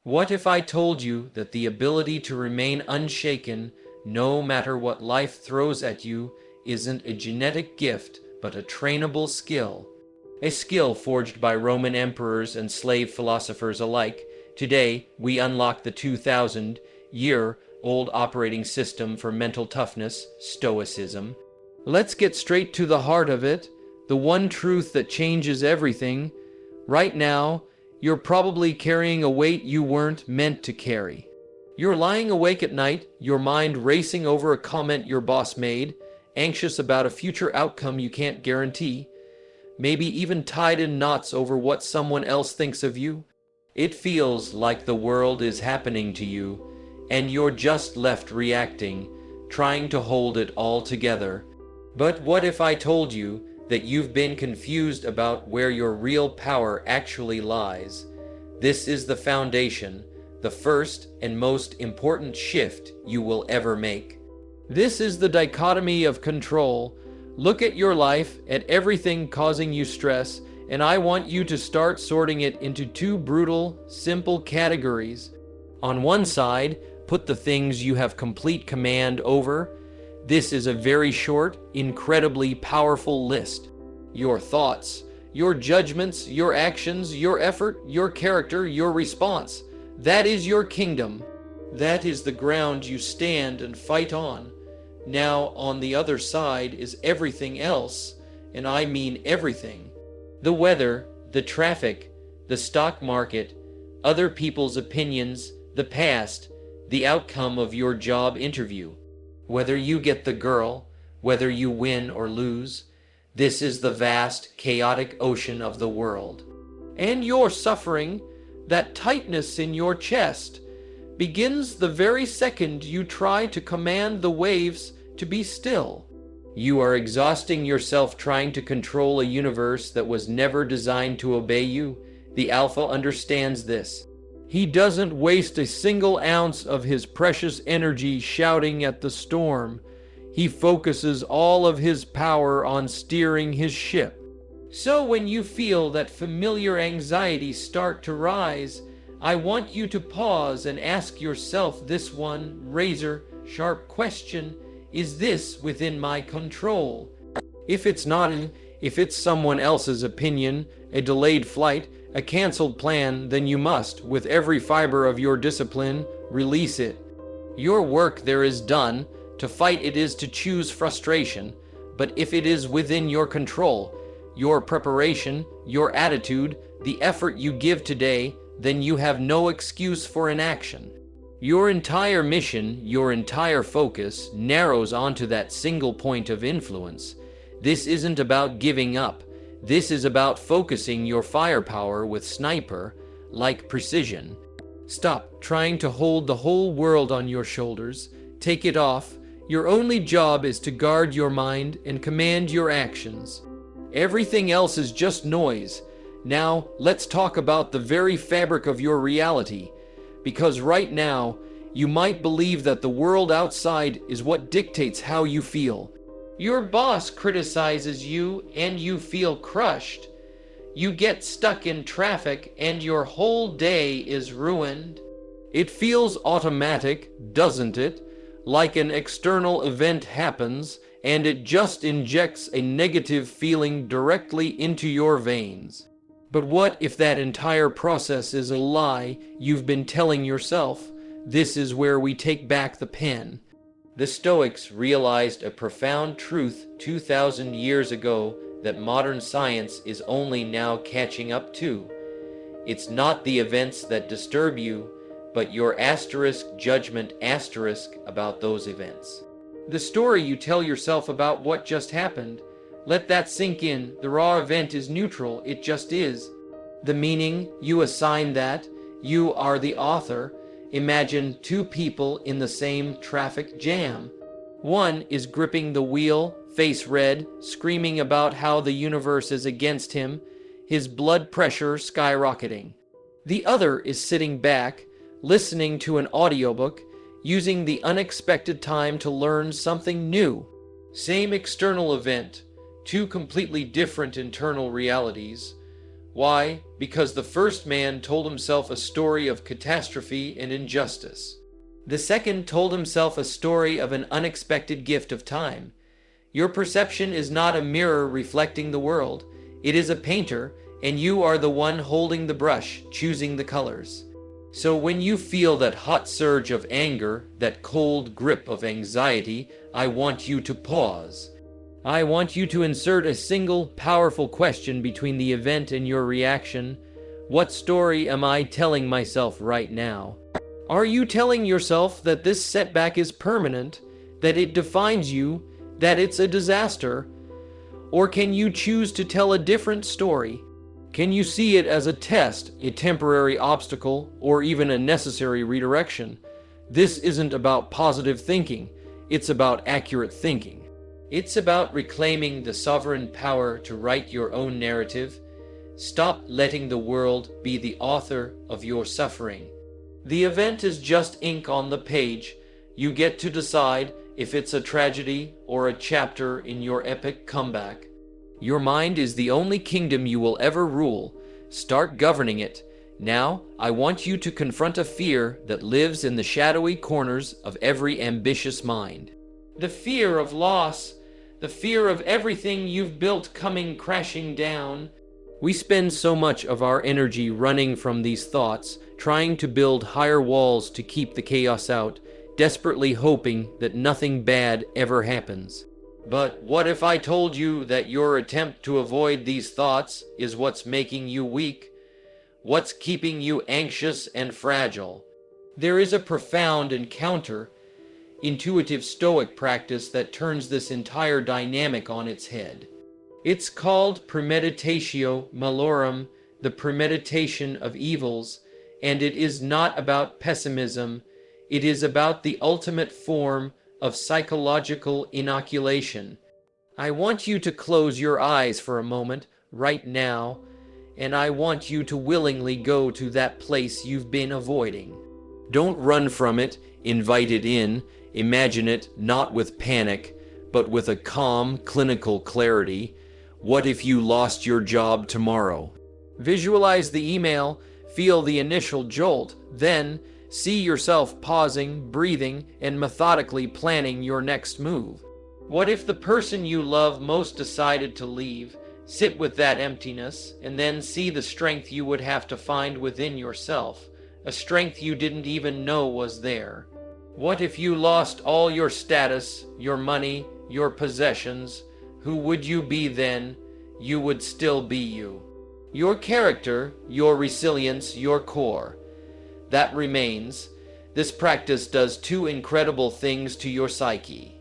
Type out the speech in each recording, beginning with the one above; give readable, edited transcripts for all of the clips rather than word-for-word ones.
What if I told you that the ability to remain unshaken, no matter what life throws at you, isn't a genetic gift, but a trainable skill? A skill forged by Roman emperors and slave philosophers alike. Today, we unlock the 2,000-year-old operating system for mental toughness, Stoicism. Let's get straight to the heart of it, the one truth that changes everything. Right now, you're probably carrying a weight you weren't meant to carry. You're lying awake at night, your mind racing over a comment your boss made, anxious about a future outcome you can't guarantee, maybe even tied in knots over what someone else thinks of you. It feels like the world is happening to you, and you're just left reacting, trying to hold it all together. But what if I told you that you've been confused about where your real power actually lies? This is the foundation, the first and most important shift you will ever make. This is the dichotomy of control. Look at your life, at everything causing you stress, and I want you to start sorting it into two brutal, simple categories. On one side, put the things you have complete command over. This is a very short, incredibly powerful list. Your thoughts, your judgments, your actions, your effort, your character, your response. That is your kingdom. That is the ground you stand and fight on. Now, on the other side is everything else, and I mean everything. The weather, the traffic, the stock market, other people's opinions, the past, the outcome of your job interview. Whether you get the girl, whether you win or lose, this is the vast, chaotic ocean of the world. And your suffering, that tightness in your chest, begins the very second you try to command the waves to be still. You are exhausting yourself trying to control a universe that was never designed to obey you. The Alpha understands this. He doesn't waste a single ounce of his precious energy shouting at the storm. He focuses all of his power on steering his ship. So when you feel that familiar anxiety start to rise, I want you to pause and ask yourself this one razor-sharp question: is this within my control? If it's not, if it's someone else's opinion, a delayed flight, a canceled plan, then you must, with every fiber of your discipline, release it. Your work there is done. To fight it is to choose frustration. But if it is within your control, your preparation, your attitude, the effort you give today, then you have no excuse for inaction. Your entire mission, your entire focus, narrows onto that single point of influence. This isn't about giving up. This is about focusing your firepower with sniper-like precision. Stop trying to hold the whole world on your shoulders. Take it off. Your only job is to guard your mind and command your actions. Everything else is just noise. Now, let's talk about the very fabric of your reality. Because right now, you might believe that the world outside is what dictates how you feel. Your boss criticizes you and you feel crushed. You get stuck in traffic and your whole day is ruined. It feels automatic, doesn't it? Like an external event happens and it just injects a negative feeling directly into your veins. But what if that entire process is a lie you've been telling yourself? This is where we take back the pen. The Stoics realized a profound truth 2,000 years ago that modern science is only now catching up to. It's not the events that disturb you, but your judgment about those events. The story you tell yourself about what just happened, let that sink in. The raw event is neutral, it just is. The meaning you assign that, you are the author. Imagine two people in the same traffic jam. One is gripping the wheel, face red, screaming about how the universe is against him, his blood pressure skyrocketing. The other is sitting back, listening to an audiobook, using the unexpected time to learn something new. Same external event, two completely different internal realities. Why? because the first man told himself a story of catastrophe and injustice. The second told himself a story of an unexpected gift of time. Your perception is not a mirror reflecting the world. It is a painter, and you are the one holding the brush, choosing the colors. So when you feel that hot surge of anger, that cold grip of anxiety, I want you to pause. I want you to insert a single, powerful question between the event and your reaction. What story am I telling myself right now? Are you telling yourself that this setback is permanent, that it defines you, that it's a disaster? Or can you choose to tell a different story? Can you see it as a test, a temporary obstacle, or even a necessary redirection? This isn't about positive thinking. It's about accurate thinking. It's about reclaiming the sovereign power to write your own narrative. Stop letting the world be the author of your suffering. The event is just ink on the page. You get to decide if it's a tragedy or a chapter in your epic comeback. Your mind is the only kingdom you will ever rule. Start governing it. Now, I want you to confront a fear that lives in the shadowy corners of every ambitious mind. The fear of loss, the fear of everything you've built coming crashing down. We spend so much of our energy running from these thoughts, trying to build higher walls to keep the chaos out, desperately hoping that nothing bad ever happens. But what if I told you that your attempt to avoid these thoughts is what's making you weak? What's keeping you anxious and fragile? There is a profound and counter-intuitive Stoic practice that turns this entire dynamic on its head. It's called premeditatio malorum, the premeditation of evils, and it is not about pessimism. It is about the ultimate form of psychological inoculation. I want you to close your eyes for a moment, right now, and I want you to willingly go to that place you've been avoiding. Don't run from it, invite it in, imagine it not with panic, but with a calm, clinical clarity. What if you lost your job tomorrow? Visualize the email, feel the initial jolt, then see yourself pausing, breathing, and methodically planning your next move. What if the person you love most decided to leave? Sit with that emptiness, and then see the strength you would have to find within yourself, a strength you didn't even know was there. What if you lost all your status, your money, your possessions? Who would you be then? You would still be you. Your character, your resilience, your core. That remains. This practice does two incredible things to your psyche.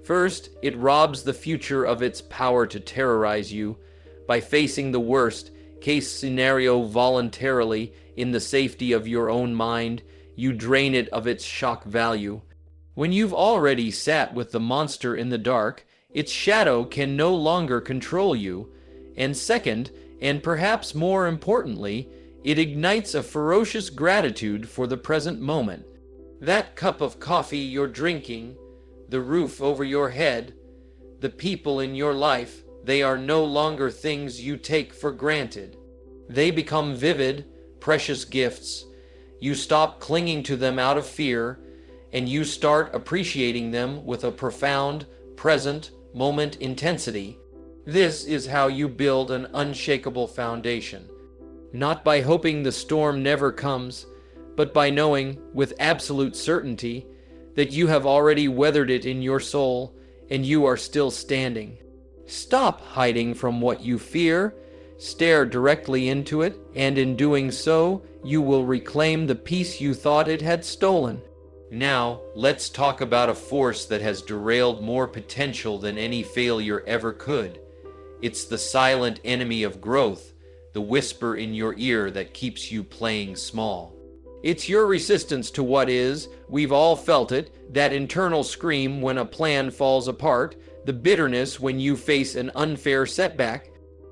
First, it robs the future of its power to terrorize you. By facing the worst case scenario voluntarily in the safety of your own mind, you drain it of its shock value. When you've already sat with the monster in the dark, its shadow can no longer control you. And second, and perhaps more importantly, it ignites a ferocious gratitude for the present moment. That cup of coffee you're drinking, the roof over your head, the people in your life, they are no longer things you take for granted. They become vivid, precious gifts. You stop clinging to them out of fear, and you start appreciating them with a profound, present, moment intensity. This is how you build an unshakable foundation. Not by hoping the storm never comes, but by knowing with absolute certainty that you have already weathered it in your soul and you are still standing. Stop hiding from what you fear, stare directly into it, and in doing so, you will reclaim the peace you thought it had stolen. Now, let's talk about a force that has derailed more potential than any failure ever could. It's the silent enemy of growth, the whisper in your ear that keeps you playing small. It's your resistance to what is. We've all felt it, that internal scream when a plan falls apart, the bitterness when you face an unfair setback,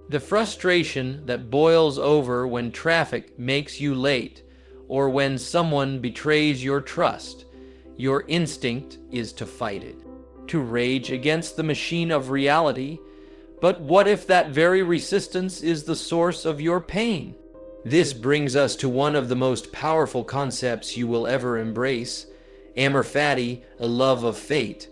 the frustration that boils over when traffic makes you late, or when someone betrays your trust. Your instinct is to fight it, to rage against the machine of reality. But what if that very resistance is the source of your pain? This brings us to one of the most powerful concepts you will ever embrace, amor fati, a love of fate.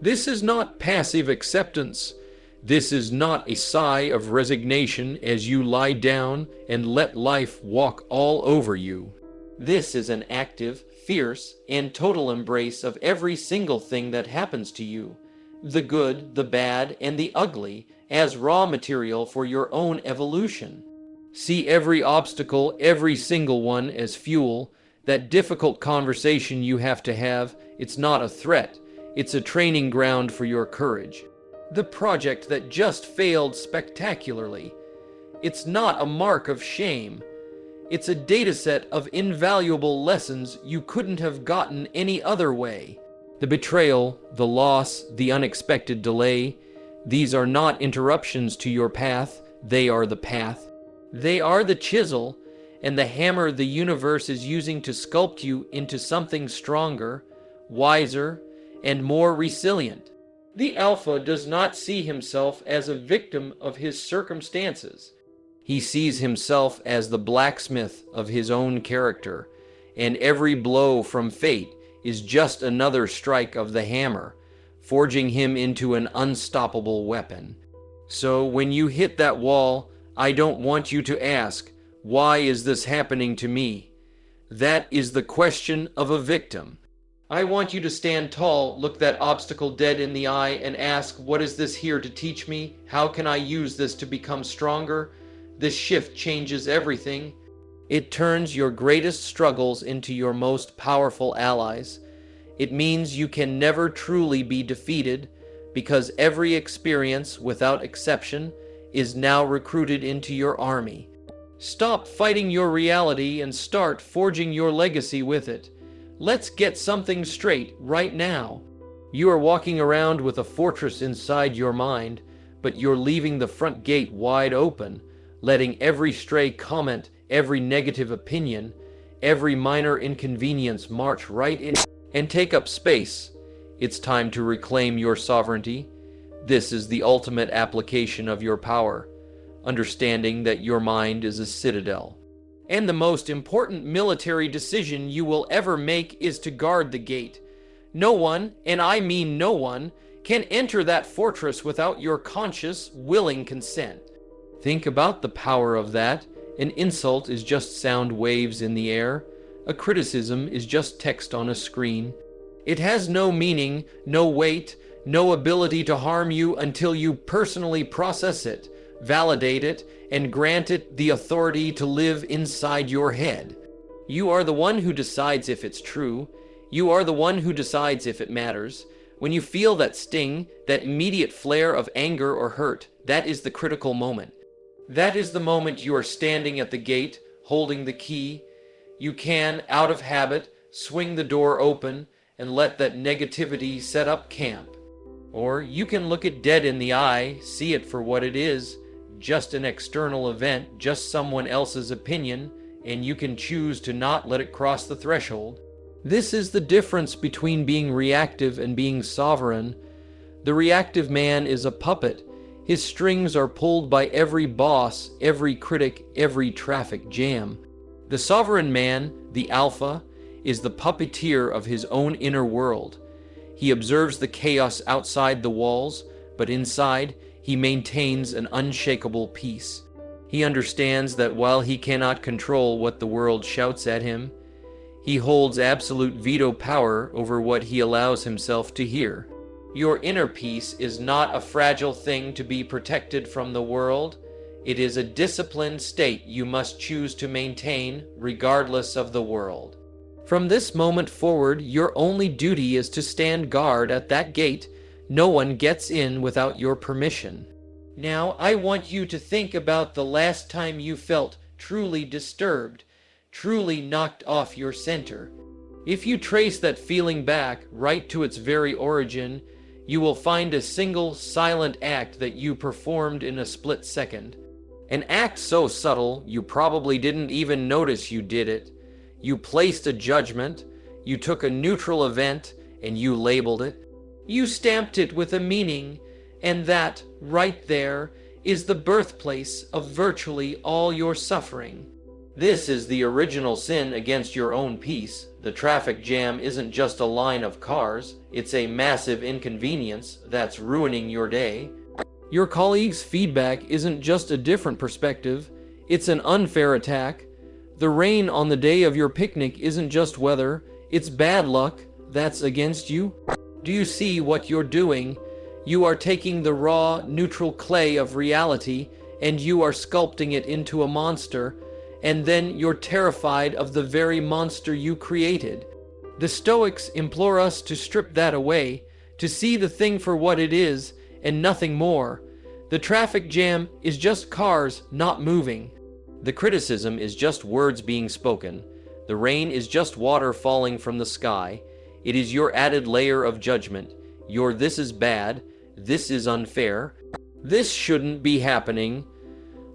This is not passive acceptance. This is not a sigh of resignation as you lie down and let life walk all over you. This is an active, fierce, and total embrace of every single thing that happens to you, the good, the bad, and the ugly, as raw material for your own evolution. See every obstacle, every single one, as fuel. That difficult conversation you have to have, it's not a threat. It's a training ground for your courage. The project that just failed spectacularly, it's not a mark of shame. It's a dataset of invaluable lessons you couldn't have gotten any other way. The betrayal, the loss, the unexpected delay, these are not interruptions to your path, they are the path. They are the chisel and the hammer the universe is using to sculpt you into something stronger, wiser, and more resilient. The alpha does not see himself as a victim of his circumstances. He sees himself as the blacksmith of his own character, and every blow from fate is just another strike of the hammer, forging him into an unstoppable weapon. So when you hit that wall, I don't want you to ask, why is this happening to me? That is the question of a victim. I want you to stand tall, look that obstacle dead in the eye, and ask, what is this here to teach me? How can I use this to become stronger? This shift changes everything. It turns your greatest struggles into your most powerful allies. It means you can never truly be defeated, because every experience, without exception, is now recruited into your army. Stop fighting your reality and start forging your legacy with it. Let's get something straight right now. You are walking around with a fortress inside your mind, but you're leaving the front gate wide open, letting every stray comment, every negative opinion, every minor inconvenience march right in and take up space. It's time to reclaim your sovereignty. This is the ultimate application of your power, understanding that your mind is a citadel. And the most important military decision you will ever make is to guard the gate. No one, and I mean no one, can enter that fortress without your conscious, willing consent. Think about the power of that. An insult is just sound waves in the air. A criticism is just text on a screen. It has no meaning, no weight, no ability to harm you until you personally process it, validate it, and grant it the authority to live inside your head. You are the one who decides if it's true. You are the one who decides if it matters. When you feel that sting, that immediate flare of anger or hurt, that is the critical moment. That is the moment you are standing at the gate, holding the key. You can, out of habit, swing the door open and let that negativity set up camp. Or you can look it dead in the eye, see it for what it is, just an external event, just someone else's opinion, and you can choose to not let it cross the threshold. This is the difference between being reactive and being sovereign. The reactive man is a puppet. His strings are pulled by every boss, every critic, every traffic jam. The sovereign man, the alpha, is the puppeteer of his own inner world. He observes the chaos outside the walls, but inside, he maintains an unshakable peace. He understands that while he cannot control what the world shouts at him, he holds absolute veto power over what he allows himself to hear. Your inner peace is not a fragile thing to be protected from the world. It is a disciplined state you must choose to maintain regardless of the world. From this moment forward, your only duty is to stand guard at that gate. No one gets in without your permission. Now, I want you to think about the last time you felt truly disturbed, truly knocked off your center. If you trace that feeling back right to its very origin, you will find a single silent act that you performed in a split second. An act so subtle you probably didn't even notice you did it. You placed a judgment, you took a neutral event, and you labeled it. You stamped it with a meaning, and that, right there, is the birthplace of virtually all your suffering. This is the original sin against your own peace. The traffic jam isn't just a line of cars, it's a massive inconvenience that's ruining your day. Your colleague's feedback isn't just a different perspective, it's an unfair attack. The rain on the day of your picnic isn't just weather, it's bad luck that's against you. Do you see what you're doing? You are taking the raw, neutral clay of reality and you are sculpting it into a monster, and then you're terrified of the very monster you created. The Stoics implore us to strip that away, to see the thing for what it is and nothing more. The traffic jam is just cars not moving. The criticism is just words being spoken. The rain is just water falling from the sky. It is your added layer of judgment. Your this is bad, this is unfair, this shouldn't be happening.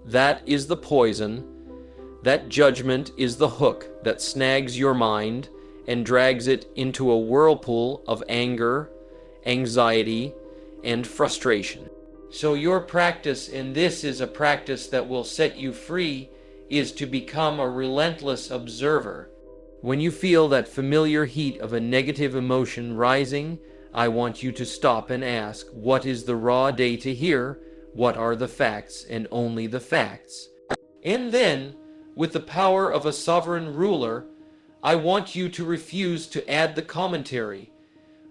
That is the poison. That judgment is the hook that snags your mind and drags it into a whirlpool of anger, anxiety, and frustration. So your practice, and this is a practice that will set you free, is to become a relentless observer. When you feel that familiar heat of a negative emotion rising, I want you to stop and ask, what is the raw data here? What are the facts, and only the facts? And then, with the power of a sovereign ruler, I want you to refuse to add the commentary.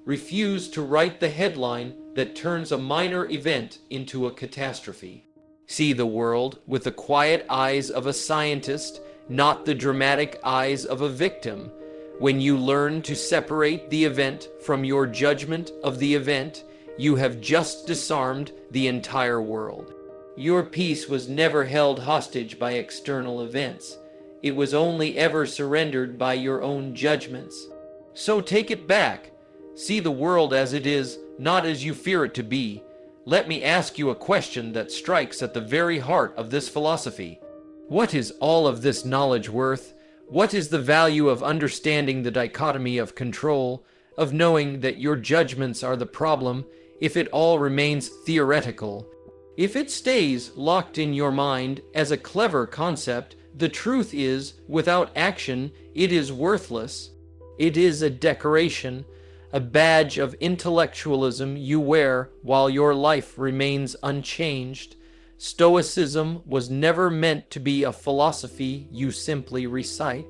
Refuse to write the headline that turns a minor event into a catastrophe. See the world with the quiet eyes of a scientist, not the dramatic eyes of a victim. When you learn to separate the event from your judgment of the event, you have just disarmed the entire world. Your peace was never held hostage by external events. It was only ever surrendered by your own judgments. So take it back. See the world as it is, not as you fear it to be. Let me ask you a question that strikes at the very heart of this philosophy. What is all of this knowledge worth? What is the value of understanding the dichotomy of control, of knowing that your judgments are the problem, if it all remains theoretical? If it stays locked in your mind as a clever concept, the truth is, without action, it is worthless. It is a decoration, a badge of intellectualism you wear while your life remains unchanged. Stoicism was never meant to be a philosophy you simply recite.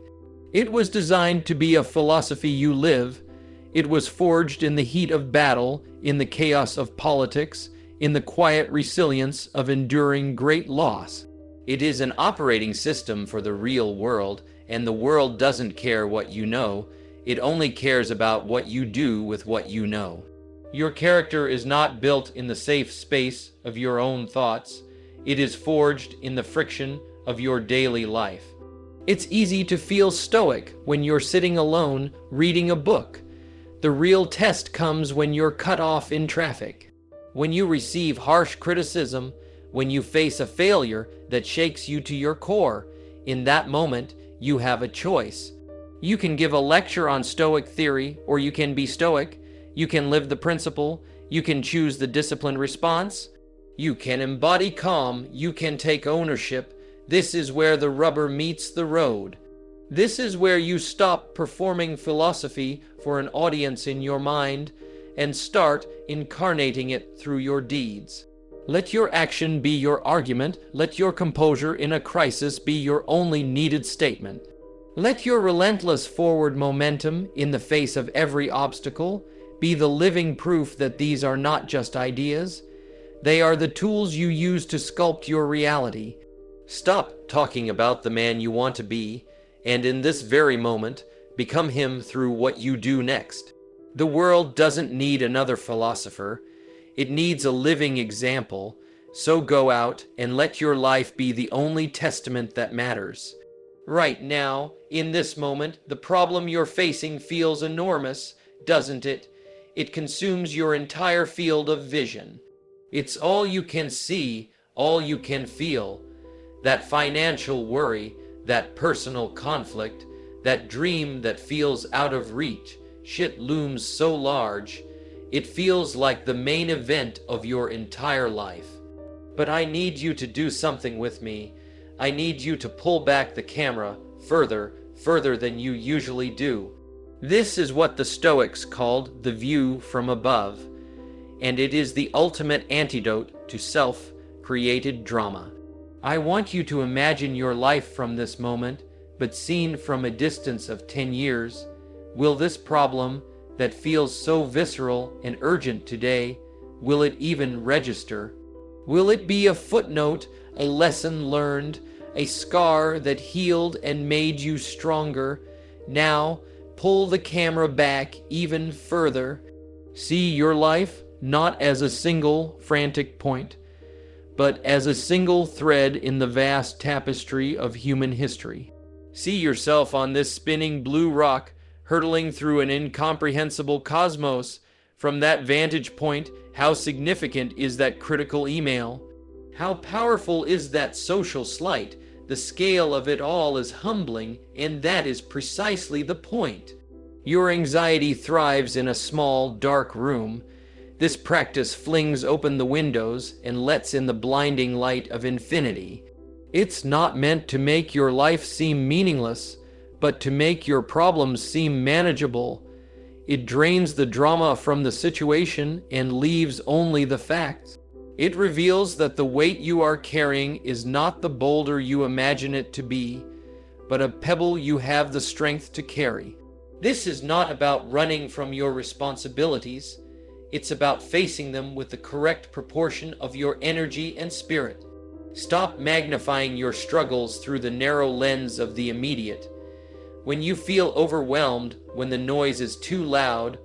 It was designed to be a philosophy you live. It was forged in the heat of battle, in the chaos of politics, in the quiet resilience of enduring great loss. It is an operating system for the real world, and the world doesn't care what you know. It only cares about what you do with what you know. Your character is not built in the safe space of your own thoughts. It is forged in the friction of your daily life. It's easy to feel stoic when you're sitting alone reading a book. The real test comes when you're cut off in traffic. When you receive harsh criticism, when you face a failure that shakes you to your core. In that moment, you have a choice. You can give a lecture on Stoic theory, or you can be stoic. You can live the principle. You can choose the disciplined response. You can embody calm. You can take ownership. This is where the rubber meets the road. This is where you stop performing philosophy for an audience in your mind and start incarnating it through your deeds. Let your action be your argument. Let your composure in a crisis be your only needed statement. Let your relentless forward momentum in the face of every obstacle be the living proof that these are not just ideas. They are the tools you use to sculpt your reality. Stop talking about the man you want to be, and in this very moment, become him through what you do next. The world doesn't need another philosopher. It needs a living example. So go out and let your life be the only testament that matters. Right now, in this moment, the problem you're facing feels enormous, doesn't it? It consumes your entire field of vision. It's all you can see, all you can feel. That financial worry, that personal conflict, that dream that feels out of reach, shit looms so large. It feels like the main event of your entire life. But I need you to do something with me. I need you to pull back the camera further than you usually do. This is what the Stoics called the view from above, and it is the ultimate antidote to self-created drama. I want you to imagine your life from this moment, but seen from a distance of 10 years. Will this problem that feels so visceral and urgent today, will it even register? Will it be a footnote, a lesson learned, a scar that healed and made you stronger? Now, pull the camera back even further. See your life not as a single frantic point, but as a single thread in the vast tapestry of human history. See yourself on this spinning blue rock, hurtling through an incomprehensible cosmos. From that vantage point, how significant is that critical email? How powerful is that social slight? The scale of it all is humbling, and that is precisely the point. Your anxiety thrives in a small, dark room. This practice flings open the windows and lets in the blinding light of infinity. It's not meant to make your life seem meaningless, but to make your problems seem manageable. It drains the drama from the situation and leaves only the facts. It reveals that the weight you are carrying is not the boulder you imagine it to be, but a pebble you have the strength to carry. This is not about running from your responsibilities. It's about facing them with the correct proportion of your energy and spirit. Stop magnifying your struggles through the narrow lens of the immediate. When you feel overwhelmed, when the noise is too loud,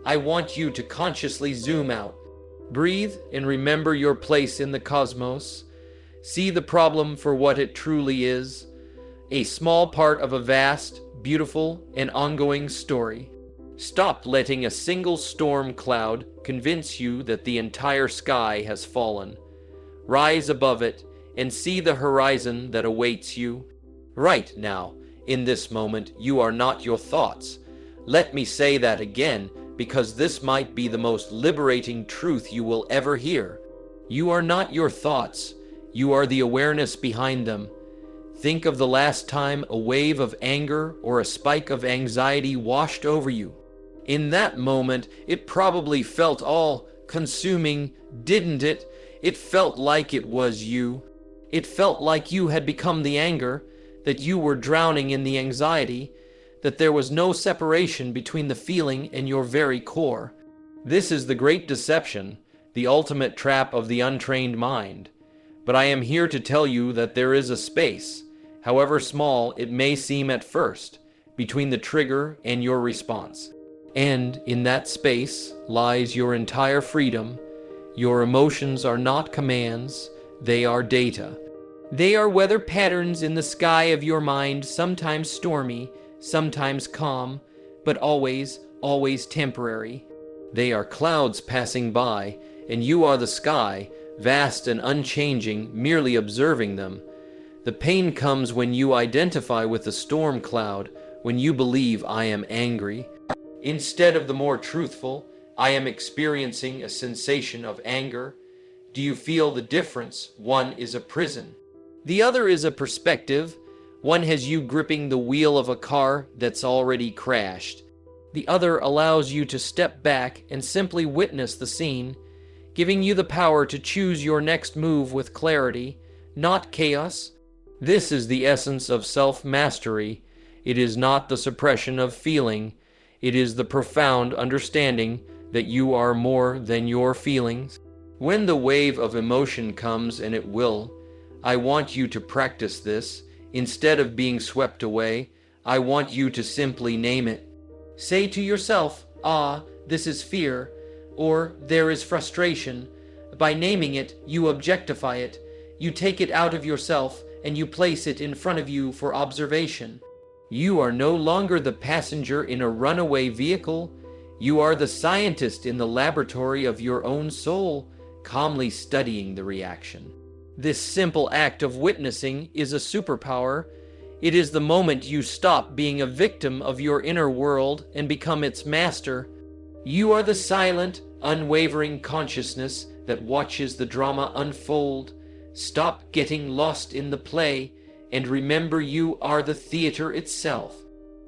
I want you to consciously zoom out. Breathe and remember your place in the cosmos. See the problem for what it truly is, a small part of a vast, beautiful, and ongoing story. Stop letting a single storm cloud convince you that the entire sky has fallen. Rise above it and see the horizon that awaits you. Right now, in this moment, you are not your thoughts. Let me say that again, because this might be the most liberating truth you will ever hear. You are not your thoughts. You are the awareness behind them. Think of the last time a wave of anger or a spike of anxiety washed over you. In that moment, it probably felt all-consuming, didn't it? It felt like it was you. It felt like you had become the anger, that you were drowning in the anxiety, that there was no separation between the feeling and your very core. This is the great deception, the ultimate trap of the untrained mind. But I am here to tell you that there is a space, however small it may seem at first, between the trigger and your response. And in that space lies your entire freedom. Your emotions are not commands, they are data. They are weather patterns in the sky of your mind, sometimes stormy, sometimes calm, but always temporary. They are clouds passing by, and you are the sky, vast and unchanging, merely observing them. The pain comes when you identify with the storm cloud, when you believe I am angry. Instead of the more truthful, I am experiencing a sensation of anger. Do you feel the difference? One is a prison. The other is a perspective. One has you gripping the wheel of a car that's already crashed. The other allows you to step back and simply witness the scene, giving you the power to choose your next move with clarity, not chaos. This is the essence of self-mastery. It is not the suppression of feeling. It is the profound understanding that you are more than your feelings. When the wave of emotion comes, and it will, I want you to practice this. Instead of being swept away, I want you to simply name it. Say to yourself, this is fear, or there is frustration. By naming it, you objectify it. You take it out of yourself, and you place it in front of you for observation. You are no longer the passenger in a runaway vehicle. You are the scientist in the laboratory of your own soul, calmly studying the reaction. This simple act of witnessing is a superpower. It is the moment you stop being a victim of your inner world and become its master. You are the silent, unwavering consciousness that watches the drama unfold. Stop getting lost in the play. and remember you are the theater itself.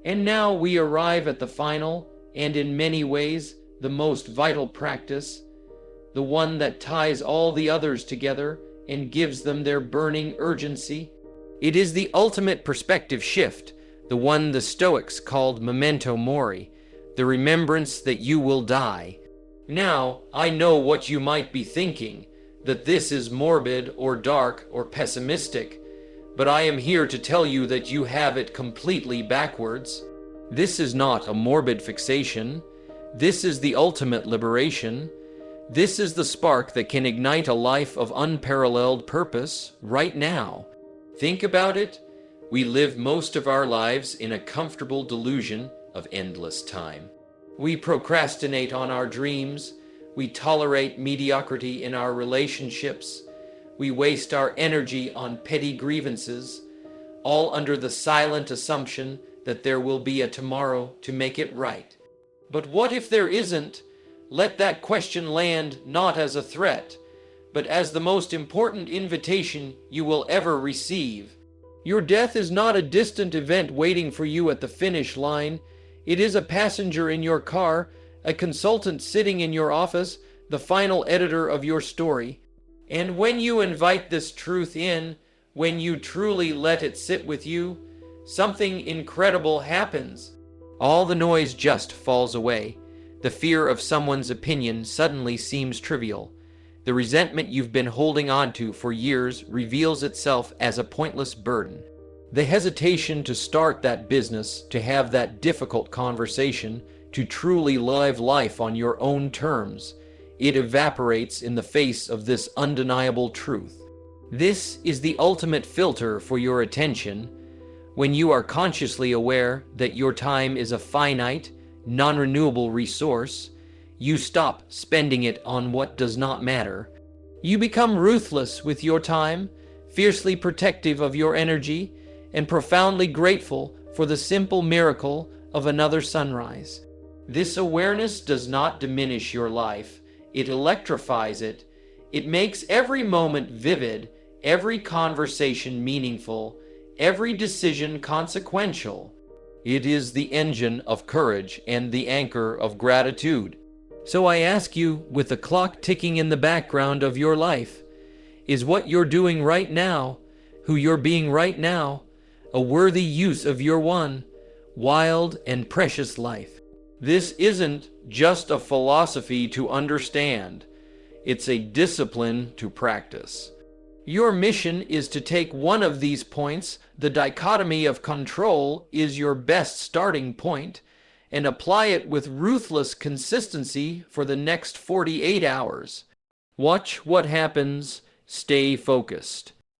And now we arrive at the final, and in many ways, the most vital practice, the one that ties all the others together and gives them their burning urgency. It is the ultimate perspective shift, the one the Stoics called memento mori, the remembrance that you will die. Now, I know what you might be thinking, that this is morbid or dark or pessimistic, but I am here to tell you that you have it completely backwards. This is not a morbid fixation. This is the ultimate liberation. This is the spark that can ignite a life of unparalleled purpose right now. Think about it. We live most of our lives in a comfortable delusion of endless time. We procrastinate on our dreams. We tolerate mediocrity in our relationships. We waste our energy on petty grievances, all under the silent assumption that there will be a tomorrow to make it right. But what if there isn't? Let that question land not as a threat, but as the most important invitation you will ever receive. Your death is not a distant event waiting for you at the finish line. It is a passenger in your car, a consultant sitting in your office, the final editor of your story. And when you invite this truth in, when you truly let it sit with you, something incredible happens. All the noise just falls away. The fear of someone's opinion suddenly seems trivial. The resentment you've been holding on to for years reveals itself as a pointless burden. The hesitation to start that business, to have that difficult conversation, to truly live life on your own terms, it evaporates in the face of this undeniable truth. This is the ultimate filter for your attention. When you are consciously aware that your time is a finite, non-renewable resource, you stop spending it on what does not matter. You become ruthless with your time, fiercely protective of your energy, and profoundly grateful for the simple miracle of another sunrise. This awareness does not diminish your life. It electrifies it. It makes every moment vivid, every conversation meaningful, every decision consequential. It is the engine of courage and the anchor of gratitude. So I ask you, with the clock ticking in the background of your life, is what you're doing right now, who you're being right now, a worthy use of your one, wild and precious life? This isn't just a philosophy to understand. It's a discipline to practice. Your mission is to take one of these points, the dichotomy of control is your best starting point, and apply it with ruthless consistency for the next 48 hours. Watch what happens. Stay focused.